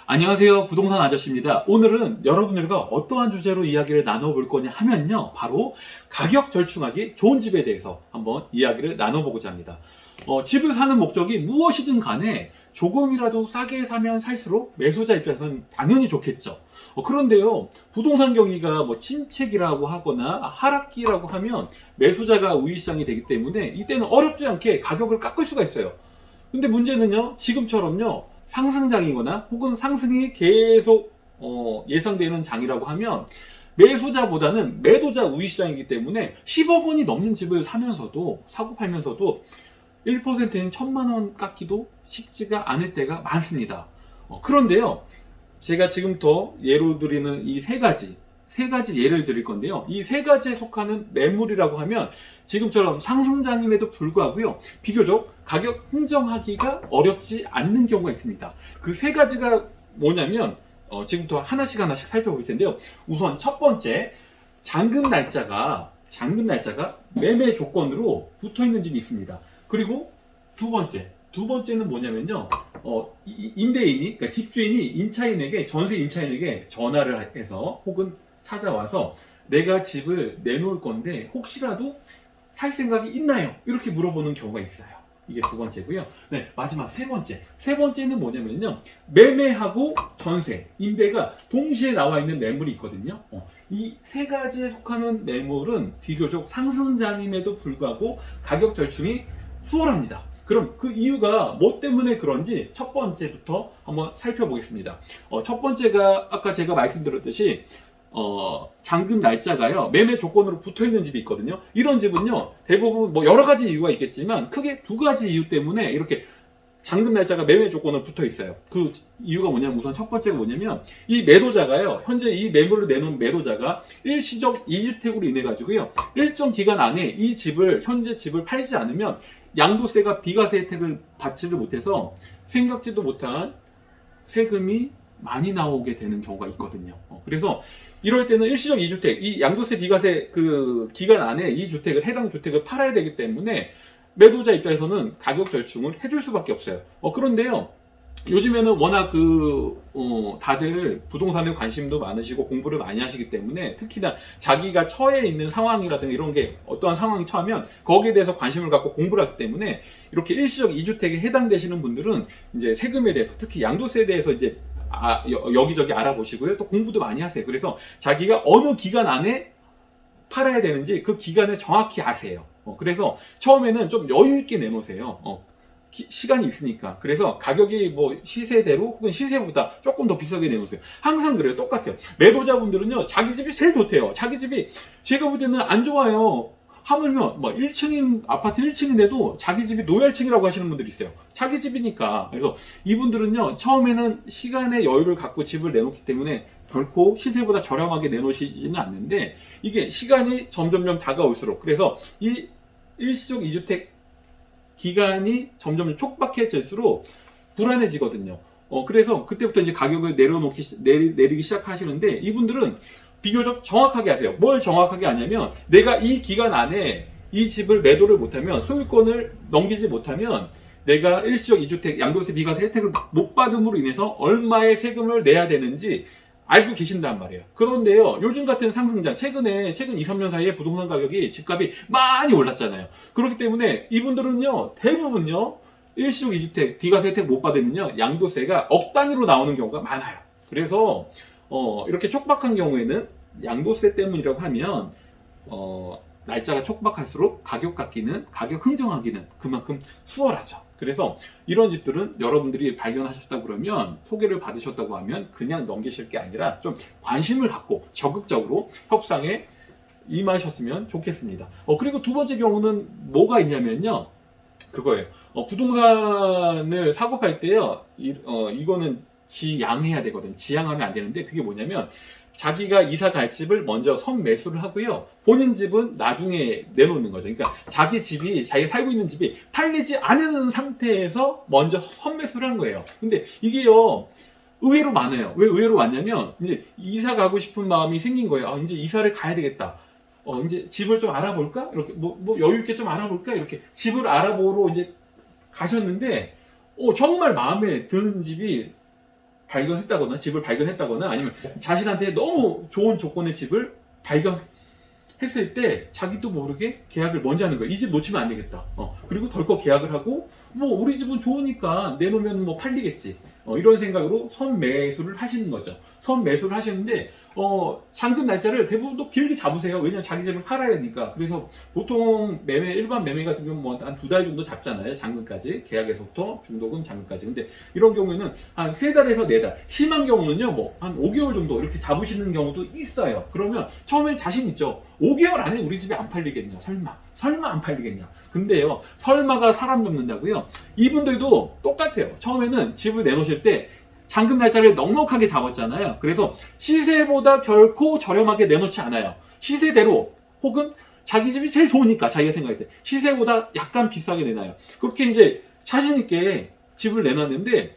안녕하세요. 부동산 아저씨입니다. 오늘은 여러분들과 어떠한 주제로 이야기를 나눠볼 거냐 하면요. 바로 가격 절충하기 좋은 집에 대해서 한번 이야기를 나눠보고자 합니다. 집을 사는 목적이 무엇이든 간에 조금이라도 싸게 사면 살수록 매수자 입장에서는 당연히 좋겠죠. 그런데요, 부동산 경기가 뭐 침체기라고 하거나 하락기라고 하면 매수자가 우위시장이 되기 때문에 이때는 어렵지 않게 가격을 깎을 수가 있어요. 근데 문제는요, 지금처럼요, 상승장이거나 혹은 상승이 계속 예상되는 장이라고 하면 매수자보다는 매도자 우위시장이기 때문에 10억 원이 넘는 집을 사면서도 사고 팔면서도 1%인 1,000만 원 깎기도 쉽지가 않을 때가 많습니다. 그런데요, 제가 지금부터 예로 드리는 이 세 가지 예를 드릴 건데요. 이 세 가지에 속하는 매물이라고 하면 지금처럼 상승장임에도 불구하고요, 비교적 가격 흥정하기가 어렵지 않는 경우가 있습니다. 그 세 가지가 뭐냐면 지금부터 하나씩 살펴볼 텐데요. 우선 첫 번째, 잔금 날짜가 매매 조건으로 붙어 있는 집이 있습니다. 그리고 두 번째는 뭐냐면요, 임대인이, 그러니까 집주인이 전세 임차인에게 전화를 해서 혹은 찾아와서 내가 집을 내놓을 건데 혹시라도 살 생각이 있나요? 이렇게 물어보는 경우가 있어요. 이게 두 번째고요. 네, 마지막 세 번째는 뭐냐면요, 매매하고 전세, 임대가 동시에 나와 있는 매물이 있거든요. 이 세 가지에 속하는 매물은 비교적 상승장임에도 불구하고 가격 절충이 수월합니다. 그럼 그 이유가 뭐 때문에 그런지 첫 번째부터 한번 살펴보겠습니다. 첫 번째가 아까 제가 말씀드렸듯이 잔금 날짜가요, 매매 조건으로 붙어 있는 집이 있거든요. 이런 집은요, 대부분 뭐 여러 가지 이유가 있겠지만 크게 두 가지 이유 때문에 이렇게 잔금 날짜가 매매 조건으로 붙어 있어요. 그 이유가 뭐냐면, 우선 첫 번째가 뭐냐면, 이 매도자가요, 현재 이 매물을 내놓은 매도자가 일시적 2주택으로 인해 가지고요, 일정 기간 안에 현재 집을 팔지 않으면 양도세가 비과세 혜택을 받지를 못해서 생각지도 못한 세금이 많이 나오게 되는 경우가 있거든요. 그래서 이럴 때는 일시적 2주택, 이 양도세 비과세 그 기간 안에 이 해당 주택을 팔아야 되기 때문에 매도자 입장에서는 가격 절충을 해줄 수밖에 없어요. 그런데요, 요즘에는 워낙 다들 부동산에 관심도 많으시고 공부를 많이 하시기 때문에, 특히나 자기가 처해 있는 상황이라든가 이런 게 어떠한 상황이 처하면 거기에 대해서 관심을 갖고 공부를 하기 때문에, 이렇게 일시적 2주택에 해당되시는 분들은 이제 세금에 대해서, 특히 양도세에 대해서 이제 여기저기 알아보시고요, 또 공부도 많이 하세요. 그래서 자기가 어느 기간 안에 팔아야 되는지 그 기간을 정확히 아세요. 그래서 처음에는 좀 여유 있게 내놓으세요. 시간이 있으니까. 그래서 가격이 뭐 시세대로 혹은 시세보다 조금 더 비싸게 내놓으세요. 항상 그래요. 똑같아요. 매도자분들은요, 자기 집이 제일 좋대요. 자기 집이 제가 볼 때는 안 좋아요. 하물며 뭐 1층인 아파트 1층인데도 자기 집이 노열층이라고 하시는 분들이 있어요. 자기 집이니까. 그래서 이분들은요, 처음에는 시간의 여유를 갖고 집을 내놓기 때문에 결코 시세보다 저렴하게 내놓으시지는 않는데, 이게 시간이 점점점 다가올수록, 그래서 이 일시적 2주택 기간이 점점 촉박해질수록 불안해지거든요. 그래서 그때부터 이제 가격을 내리기 시작하시는데, 이분들은 비교적 정확하게 하세요. 뭘 정확하게 하냐면, 내가 이 기간 안에 이 집을 매도를 못하면, 소유권을 넘기지 못하면 내가 일시적 2주택 양도세 비과세 혜택을 못 받음으로 인해서 얼마의 세금을 내야 되는지 알고 계신단 말이에요. 그런데요, 요즘 같은 상승장, 최근 2, 3년 사이에 부동산 가격이, 집값이 많이 올랐잖아요. 그렇기 때문에 이분들은요, 대부분요, 일시적 2주택 비과세 혜택 못 받으면요, 양도세가 억 단위로 나오는 경우가 많아요. 그래서 이렇게 촉박한 경우에는 양도세 때문이라고 하면 날짜가 촉박할수록 가격 흥정하기는 그만큼 수월하죠. 그래서 이런 집들은 여러분들이 발견하셨다 그러면, 소개를 받으셨다고 하면 그냥 넘기실 게 아니라 좀 관심을 갖고 적극적으로 협상에 임하셨으면 좋겠습니다. 그리고 두 번째 경우는 뭐가 있냐면요, 그거예요. 부동산을 사고 팔 때요, 이거는 지양해야 되거든. 지양하면 안 되는데, 그게 뭐냐면, 자기가 이사 갈 집을 먼저 선매수를 하고요, 본인 집은 나중에 내놓는 거죠. 그러니까 자기가 살고 있는 집이 팔리지 않은 상태에서 먼저 선매수를 한 거예요. 근데 이게요, 의외로 많아요. 왜 의외로 많냐면, 이제 이사 가고 싶은 마음이 생긴 거예요. 이제 이사를 가야 되겠다. 이제 집을 좀 알아볼까? 이렇게 뭐 여유 있게 좀 알아볼까? 이렇게 집을 알아보러 이제 가셨는데, 정말 마음에 드는 집이 발견했다거나 집을 발견했다거나 아니면 자신한테 너무 좋은 조건의 집을 발견했을 때 자기도 모르게 계약을 먼저 하는 거예요. 이 집 놓치면 안 되겠다. 그리고 덜컥 계약을 하고 뭐 우리 집은 좋으니까 내놓으면 뭐 팔리겠지. 이런 생각으로 선매수를 하시는 거죠. 선매수를 하시는데 잠금 날짜를 대부분 또 길게 잡으세요. 왜냐면 자기 집을 팔아야 되니까. 그래서 보통 일반 매매 같은 경우는 뭐 한 2달 정도 잡잖아요. 잠금까지. 계약에서부터 중도금 잠금까지. 근데 이런 경우에는 한 3달에서 4달. 심한 경우는요, 뭐 한 5개월 정도 이렇게 잡으시는 경우도 있어요. 그러면 처음엔 자신 있죠. 5개월 안에 우리 집이 안 팔리겠냐? 설마 안 팔리겠냐? 근데요, 설마가 사람 잡는다고요? 이분들도 똑같아요. 처음에는 집을 내놓으실 때 잔금 날짜를 넉넉하게 잡았잖아요. 그래서 시세보다 결코 저렴하게 내놓지 않아요. 시세대로 혹은 자기 집이 제일 좋으니까 자기가 생각할 때 시세보다 약간 비싸게 내놔요. 그렇게 이제 자신 있게 집을 내놨는데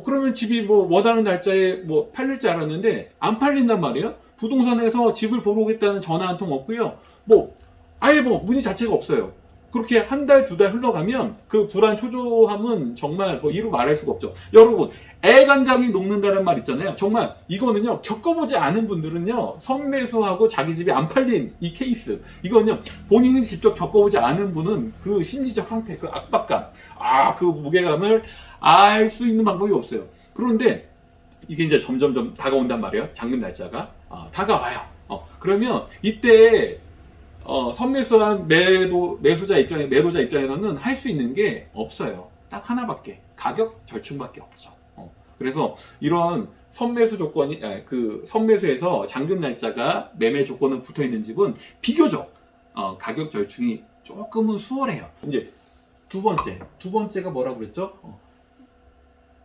그러면 집이 뭐 원하는 날짜에 뭐 팔릴 줄 알았는데 안 팔린단 말이에요. 부동산에서 집을 보러 오겠다는 전화 한 통 없고요. 뭐 아예 뭐 문의 자체가 없어요. 그렇게 한 달, 2달 흘러가면 그 불안 초조함은 정말 뭐 이루 말할 수가 없죠. 여러분, 애간장이 녹는다는 말 있잖아요. 정말 이거는요, 겪어보지 않은 분들은요, 선매수하고 자기 집이 안 팔린 이 케이스. 이거는요, 본인이 직접 겪어보지 않은 분은 그 심리적 상태, 그 압박감, 그 무게감을 알 수 있는 방법이 없어요. 그런데 이게 이제 점점점 다가온단 말이에요. 잔금 날짜가. 다가와요. 그러면 이때 선매수한 매도자 입장에서는 할 수 있는 게 없어요. 딱 하나밖에. 가격 절충밖에 없죠. 그래서 이런 선매수 조건이, 선매수에서 잔금 날짜가 매매 조건은 붙어 있는 집은 비교적, 가격 절충이 조금은 수월해요. 이제 두 번째가 뭐라고 그랬죠?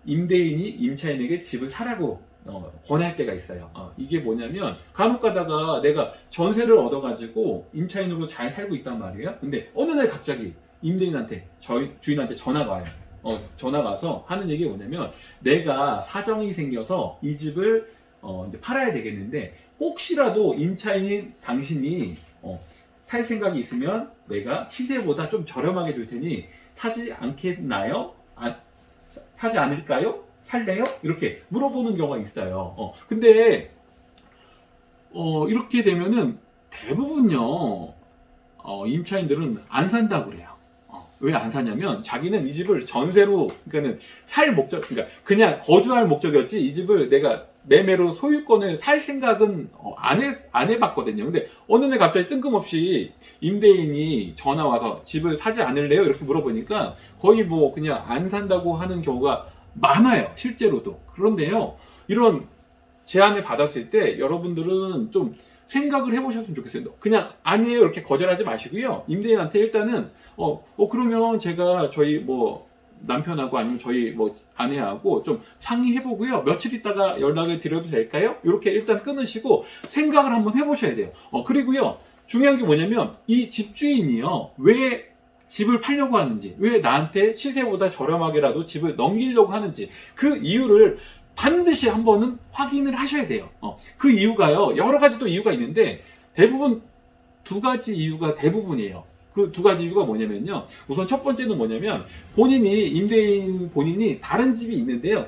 임대인이 임차인에게 집을 사라고 권할 때가 있어요. 이게 뭐냐면 간혹 가다가 내가 전세를 얻어가지고 임차인으로 잘 살고 있단 말이에요. 근데 어느 날 갑자기 임대인한테 저희 주인한테 전화가 와요. 전화가 와서 하는 얘기가 뭐냐면 내가 사정이 생겨서 이 집을 이제 팔아야 되겠는데 혹시라도 임차인인 당신이 살 생각이 있으면 내가 시세보다 좀 저렴하게 줄 테니 사지 않겠나요? 사지 않을까요? 살래요? 이렇게 물어보는 경우가 있어요. 근데 이렇게 되면은 대부분요 임차인들은 안 산다고 그래요. 왜 안 사냐면 자기는 이 집을 전세로, 그러니까는 살 목적, 그러니까 그냥 거주할 목적이었지 이 집을 내가 매매로 소유권을 살 생각은 안 해봤거든요. 근데 어느 날 갑자기 뜬금없이 임대인이 전화 와서 집을 사지 않을래요? 이렇게 물어보니까 거의 뭐 그냥 안 산다고 하는 경우가 많아요. 실제로도. 그런데요, 이런 제안을 받았을 때 여러분들은 좀 생각을 해보셨으면 좋겠어요. 그냥 아니에요 이렇게 거절하지 마시고요. 임대인한테 일단은 그러면 제가 저희 뭐 남편하고 아니면 저희 뭐 아내하고 좀 상의해보고요. 며칠 있다가 연락을 드려도 될까요? 이렇게 일단 끊으시고 생각을 한번 해보셔야 돼요. 그리고요, 중요한 게 뭐냐면 이 집주인이요, 왜 집을 팔려고 하는지, 왜 나한테 시세보다 저렴하게라도 집을 넘기려고 하는지, 그 이유를 반드시 한번은 확인을 하셔야 돼요. 그 이유가요, 여러 가지 또 이유가 있는데 대부분 2가지 이유가 대부분이에요. 그 2가지 이유가 뭐냐면요, 우선 첫 번째는 뭐냐면 임대인 본인이 다른 집이 있는데요,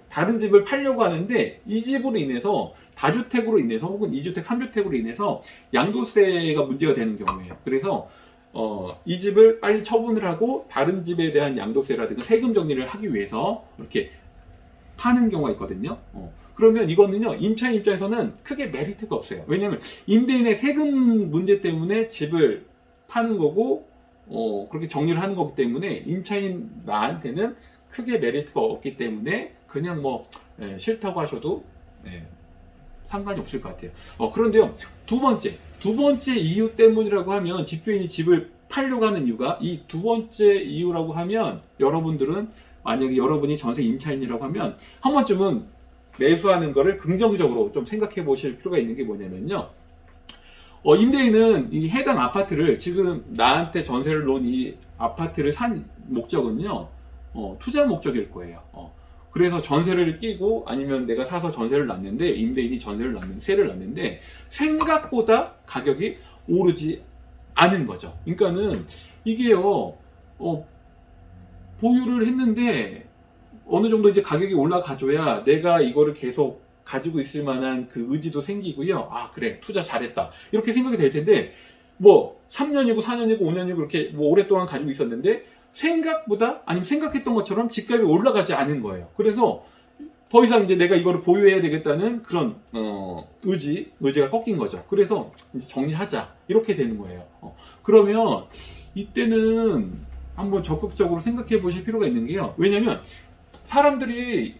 다른 집을 팔려고 하는데 이 집으로 인해서 다주택으로 인해서 혹은 2주택, 3주택으로 인해서 양도세가 문제가 되는 경우예요. 그래서 이 집을 빨리 처분을 하고 다른 집에 대한 양도세라든가 세금 정리를 하기 위해서 이렇게 파는 경우가 있거든요. 그러면 이거는요, 임차인 입장에서는 크게 메리트가 없어요. 왜냐하면 임대인의 세금 문제 때문에 집을 파는 거고 그렇게 정리를 하는 거기 때문에 임차인 나한테는 크게 메리트가 없기 때문에 그냥 뭐 싫다고 하셔도 상관이 없을 것 같아요. 그런데요, 두 번째 이유 때문이라고 하면, 집주인이 집을 팔려고 하는 이유가 이 2번째 이유라고 하면, 여러분들은 만약에 여러분이 전세 임차인이라고 하면 한 번쯤은 매수하는 거를 긍정적으로 좀 생각해 보실 필요가 있는 게 뭐냐면요, 임대인은 이 해당 아파트를, 지금 나한테 전세를 놓은 이 아파트를 산 목적은요, 투자 목적일 거예요. 그래서 전세를 끼고 아니면 내가 사서 전세를 놨는데, 임대인이 세를 놨는데 생각보다 가격이 오르지 않은 거죠. 그러니까는 이게요, 보유를 했는데 어느 정도 이제 가격이 올라가줘야 내가 이거를 계속 가지고 있을 만한 그 의지도 생기고요. 아, 그래, 투자 잘했다. 이렇게 생각이 될 텐데, 뭐, 3년이고 4년이고 5년이고 이렇게 뭐 오랫동안 가지고 있었는데, 생각보다, 아니면 생각했던 것처럼 집값이 올라가지 않은 거예요. 그래서 더 이상 이제 내가 이거를 보유해야 되겠다는 그런, 의지가 꺾인 거죠. 그래서 이제 정리하자. 이렇게 되는 거예요. 그러면 이때는 한번 적극적으로 생각해 보실 필요가 있는 게요. 왜냐면 사람들이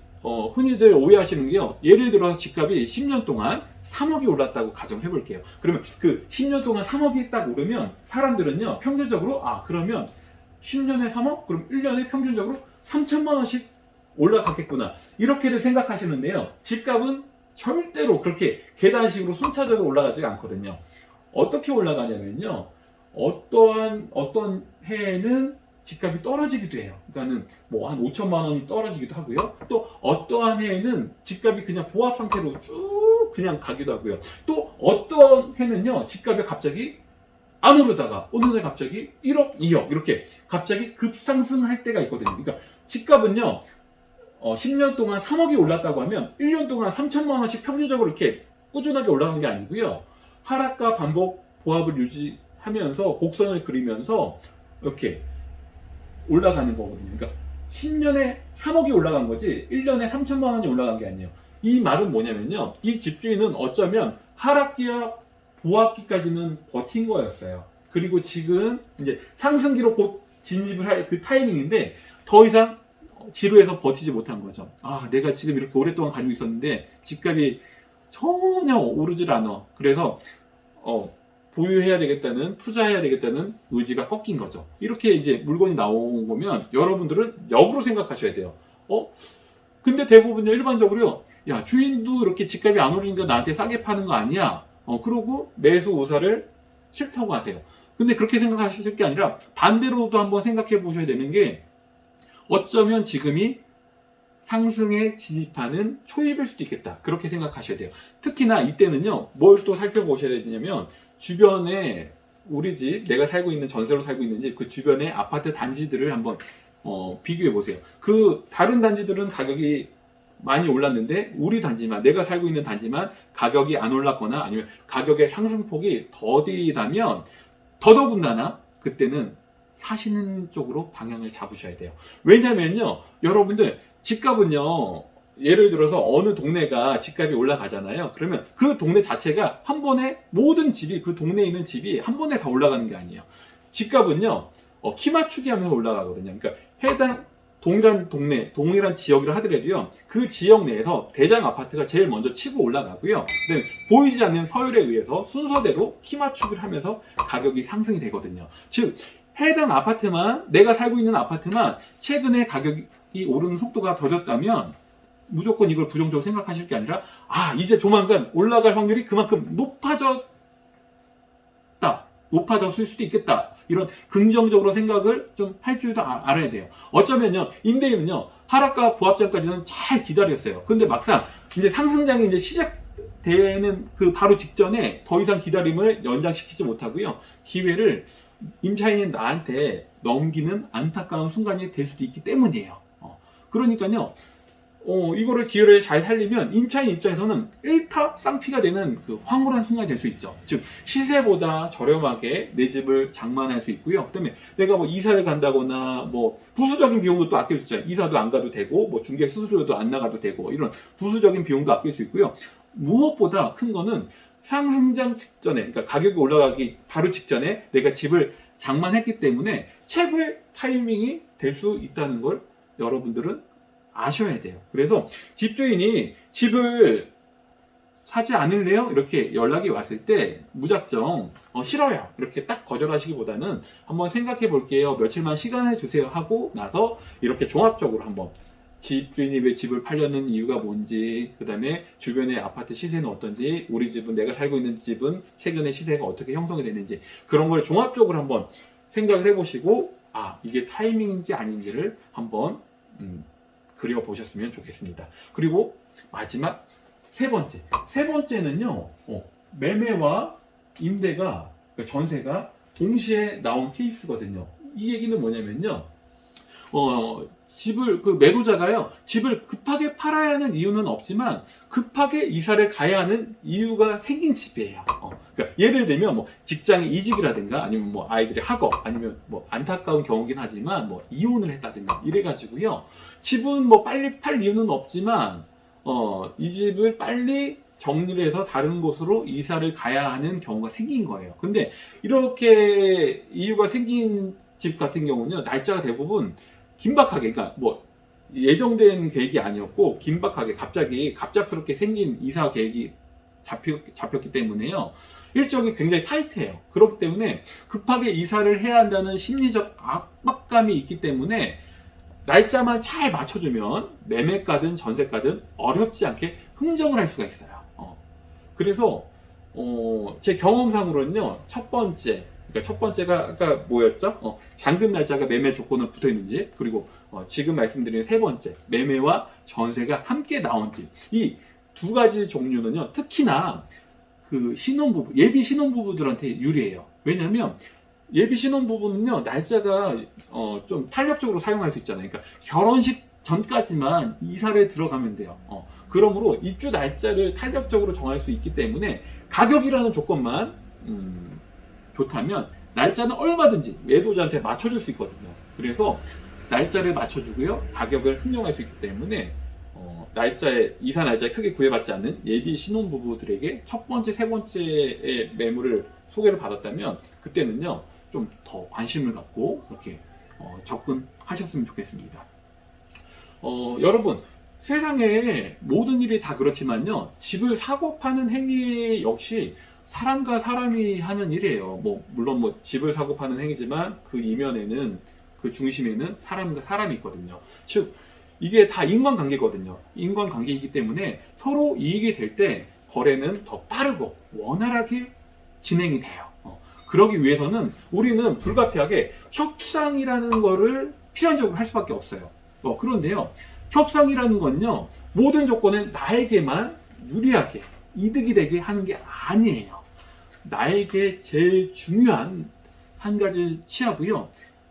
흔히들 오해하시는 게요. 예를 들어서 집값이 10년 동안 3억이 올랐다고 가정해 볼게요. 그러면 그 10년 동안 3억이 딱 오르면 사람들은요, 평균적으로, 그러면 10년에 3억? 그럼 1년에 평균적으로 3천만 원씩 올라갔겠구나. 이렇게들 생각하시는데요. 집값은 절대로 그렇게 계단식으로 순차적으로 올라가지가 않거든요. 어떻게 올라가냐면요. 어떤 해에는 집값이 떨어지기도 해요. 그러니까는 뭐 한 5천만 원이 떨어지기도 하고요. 또 어떠한 해에는 집값이 그냥 보합 상태로 쭉 그냥 가기도 하고요. 또 어떤 해는요, 집값이 갑자기 안 오르다가 어느 날 갑자기 1억, 2억 이렇게 갑자기 급상승할 때가 있거든요. 그러니까 집값은요, 10년 동안 3억이 올랐다고 하면 1년 동안 3천만 원씩 평균적으로 이렇게 꾸준하게 올라간 게 아니고요. 하락과 반복 보합을 유지하면서 곡선을 그리면서 이렇게 올라가는 거거든요. 그러니까 10년에 3억이 올라간 거지 1년에 3천만 원이 올라간 게 아니에요. 이 말은 뭐냐면요. 이 집주인은 어쩌면 하락기와 보합기까지는 버틴 거였어요. 그리고 지금 이제 상승기로 곧 진입을 할 그 타이밍인데 더 이상 지루해서 버티지 못한 거죠. 아, 내가 지금 이렇게 오랫동안 가지고 있었는데 집값이 전혀 오르질 않아. 그래서 보유해야 되겠다는, 투자해야 되겠다는 의지가 꺾인 거죠. 이렇게 이제 물건이 나온 거면 여러분들은 역으로 생각하셔야 돼요. 근데 대부분요, 일반적으로요, 야, 주인도 이렇게 집값이 안 오르니까 나한테 싸게 파는 거 아니야? 그러고 매수 우사를 싫다고 하세요. 근데 그렇게 생각하실 게 아니라 반대로도 한번 생각해 보셔야 되는 게, 어쩌면 지금이 상승에 진입하는 초입일 수도 있겠다. 그렇게 생각하셔야 돼요. 특히나 이때는요, 뭘 또 살펴보셔야 되냐면, 주변에 우리 집, 내가 살고 있는 전세로 살고 있는 집, 그 주변의 아파트 단지들을 한번 비교해 보세요. 그 다른 단지들은 가격이 많이 올랐는데 우리 단지만, 내가 살고 있는 단지만 가격이 안 올랐거나 아니면 가격의 상승폭이 더디다면 더더군다나 그때는 사시는 쪽으로 방향을 잡으셔야 돼요. 왜냐면요, 여러분들 집값은요, 예를 들어서 어느 동네가 집값이 올라가잖아요. 그러면 그 동네 자체가 한 번에, 모든 집이, 그 동네에 있는 집이 한 번에 다 올라가는 게 아니에요. 집값은요, 키 맞추기 하면서 올라가거든요. 그러니까 해당 동일한 동네, 동일한 지역이라 하더라도요, 그 지역 내에서 대장 아파트가 제일 먼저 치고 올라가고요. 그다음에 보이지 않는 서열에 의해서 순서대로 키 맞추기를 하면서 가격이 상승이 되거든요. 즉, 해당 아파트만, 내가 살고 있는 아파트만 최근에 가격이 오르는 속도가 더뎠다면 무조건 이걸 부정적으로 생각하실 게 아니라, 이제 조만간 올라갈 확률이 그만큼 높아졌을 수도 있겠다. 이런 긍정적으로 생각을 좀 할 줄도 알아야 돼요. 어쩌면요, 임대인은요, 하락과 보합장까지는 잘 기다렸어요. 근데 막상 이제 상승장이 이제 시작되는 그 바로 직전에 더 이상 기다림을 연장시키지 못하고요, 기회를 임차인인 나한테 넘기는 안타까운 순간이 될 수도 있기 때문이에요. 그러니까요, 이거를 기회를 잘 살리면 임차인 입장에서는 일타쌍피가 되는 그 황홀한 순간이 될 수 있죠. 즉, 시세보다 저렴하게 내 집을 장만할 수 있고요. 그다음에 내가 뭐 이사를 간다거나 뭐 부수적인 비용도 또 아낄 수 있잖아요. 이사도 안 가도 되고 뭐 중개 수수료도 안 나가도 되고 이런 부수적인 비용도 아낄 수 있고요. 무엇보다 큰 거는 상승장 직전에, 그러니까 가격이 올라가기 바로 직전에 내가 집을 장만했기 때문에 최고의 타이밍이 될 수 있다는 걸 여러분들은 아셔야 돼요. 그래서 집주인이 집을 사지 않을래요? 이렇게 연락이 왔을 때 무작정 싫어요, 이렇게 딱 거절하시기보다는 한번 생각해 볼게요, 며칠만 시간을 주세요 하고 나서 이렇게 종합적으로 한번 집주인이 왜 집을 팔려는 이유가 뭔지, 그 다음에 주변의 아파트 시세는 어떤지, 우리 집은, 내가 살고 있는 집은 최근에 시세가 어떻게 형성이 됐는지, 그런 걸 종합적으로 한번 생각을 해보시고, 이게 타이밍인지 아닌지를 한번 그려보셨으면 좋겠습니다. 그리고 마지막 세 번째는요, 매매와 임대가, 그러니까 전세가 동시에 나온 케이스거든요. 이 얘기는 뭐냐면요, 집을 그 매도자가요 집을 급하게 팔아야 하는 이유는 없지만 급하게 이사를 가야 하는 이유가 생긴 집이에요. 그러니까 예를 들면 뭐 직장의 이직이라든가 아니면 뭐 아이들의 학업 아니면 뭐 안타까운 경우긴 하지만 뭐 이혼을 했다든가 이래가지고요 집은 뭐 빨리 팔 이유는 없지만 이 집을 빨리 정리를 해서 다른 곳으로 이사를 가야 하는 경우가 생긴 거예요. 근데 이렇게 이유가 생긴 집 같은 경우는 날짜가 대부분 긴박하게, 그러니까 뭐 예정된 계획이 아니었고 긴박하게 갑작스럽게 생긴 이사 계획이 잡혔기 때문에요. 일정이 굉장히 타이트해요. 그렇기 때문에 급하게 이사를 해야 한다는 심리적 압박감이 있기 때문에 날짜만 잘 맞춰주면 매매가든 전세가든 어렵지 않게 흥정을 할 수가 있어요. 그래서 제 경험상으로는요 첫 번째가 아까 뭐였죠? 잔금 날짜가 매매 조건으로 붙어 있는지, 그리고 지금 말씀드린 세 번째 매매와 전세가 함께 나온 집, 이 두 가지 종류는요 특히나 그 신혼부부, 예비 신혼부부들한테 유리해요. 왜냐하면 예비 신혼부부는요 날짜가 좀 탄력적으로 사용할 수 있잖아요. 그러니까 결혼식 전까지만 이사를 들어가면 돼요. 그러므로 입주 날짜를 탄력적으로 정할 수 있기 때문에 가격이라는 조건만 좋다면 날짜는 얼마든지 매도자한테 맞춰줄 수 있거든요. 그래서 날짜를 맞춰주고요 가격을 흥정할 수 있기 때문에 이사 날짜에 크게 구애받지 않는 예비 신혼부부들에게 첫 번째, 세 번째의 매물을 소개를 받았다면 그때는요 좀 더 관심을 갖고 이렇게 접근하셨으면 좋겠습니다. 여러분, 세상에 모든 일이 다 그렇지만요 집을 사고 파는 행위 역시 사람과 사람이 하는 일이에요. 물론 집을 사고 파는 행위지만 그 이면에는, 그 중심에는 사람과 사람이 있거든요. 즉 이게 다 인간관계거든요. 인간관계이기 때문에 서로 이익이 될 때 거래는 더 빠르고 원활하게 진행이 돼요. 그러기 위해서는 우리는 불가피하게 협상이라는 거를 필연적으로 할 수밖에 없어요. 그런데요 협상이라는 건요 모든 조건은 나에게만 유리하게 이득이 되게 하는 게 아니에요. 나에게 제일 중요한 한 가지 취하고요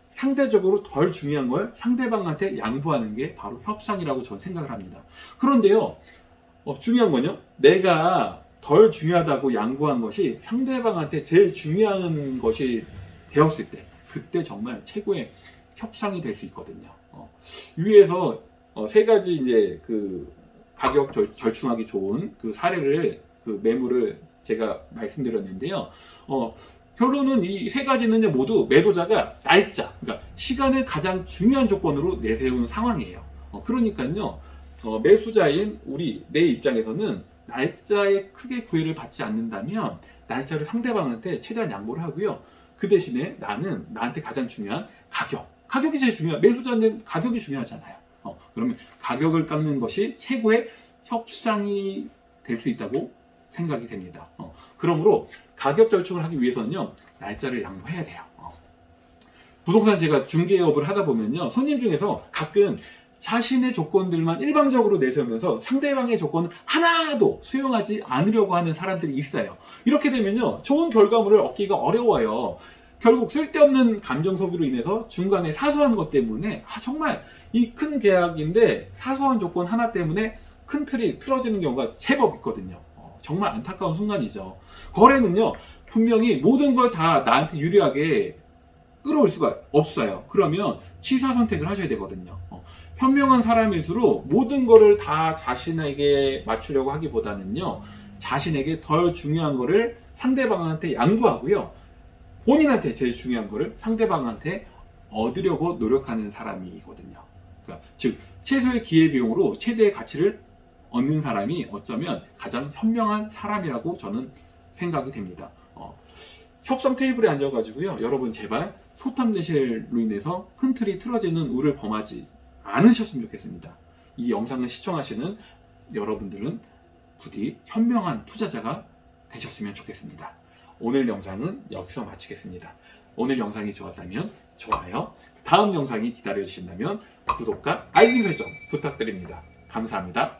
상대적으로 덜 중요한 걸 상대방한테 양보하는 게 바로 협상이라고 저는 생각을 합니다. 그런데요 중요한 건요 내가 덜 중요하다고 양보한 것이 상대방한테 제일 중요한 것이 되었을 때 그때 정말 최고의 협상이 될 수 있거든요. 위에서 세 가지 이제 그 가격 절충하기 좋은 그 사례를, 그 매물을 제가 말씀드렸는데요. 결론은 이 세 가지는 모두 매도자가 날짜, 그러니까 시간을 가장 중요한 조건으로 내세우는 상황이에요. 그러니까요, 매수자인 내 입장에서는 날짜에 크게 구애를 받지 않는다면 날짜를 상대방한테 최대한 양보를 하고요. 그 대신에 나한테 가장 중요한 가격이 제일 중요해요. 매수자는 가격이 중요하잖아요. 그러면 가격을 깎는 것이 최고의 협상이 될 수 있다고 생각이 됩니다. 그러므로 가격 절충을 하기 위해서는요 날짜를 양보해야 돼요. 부동산 제가 중개업을 하다 보면요 손님 중에서 가끔 자신의 조건들만 일방적으로 내세우면서 상대방의 조건을 하나도 수용하지 않으려고 하는 사람들이 있어요. 이렇게 되면요 좋은 결과물을 얻기가 어려워요. 결국 쓸데없는 감정 소비로 인해서 중간에 사소한 것 때문에 정말 이 큰 계약인데 사소한 조건 하나 때문에 큰 틀이 틀어지는 경우가 제법 있거든요. 정말 안타까운 순간이죠. 거래는요 분명히 모든 걸 다 나한테 유리하게 끌어올 수가 없어요. 그러면 취사 선택을 하셔야 되거든요. 현명한 사람일수록 모든 거를 다 자신에게 맞추려고 하기보다는요 자신에게 덜 중요한 거를 상대방한테 양보하고요 본인한테 제일 중요한 거를 상대방한테 얻으려고 노력하는 사람이거든요. 그러니까 즉 최소의 기회비용으로 최대의 가치를 얻는 사람이 어쩌면 가장 현명한 사람이라고 저는 생각이 됩니다. 협상 테이블에 앉아가지고요 여러분 제발 소탐내실로 인해서 큰 틀이 틀어지는 우를 범하지 않으셨으면 좋겠습니다. 이 영상을 시청하시는 여러분들은 부디 현명한 투자자가 되셨으면 좋겠습니다. 오늘 영상은 여기서 마치겠습니다. 오늘 영상이 좋았다면 좋아요, 다음 영상이 기다려주신다면 구독과 알림 설정 부탁드립니다. 감사합니다.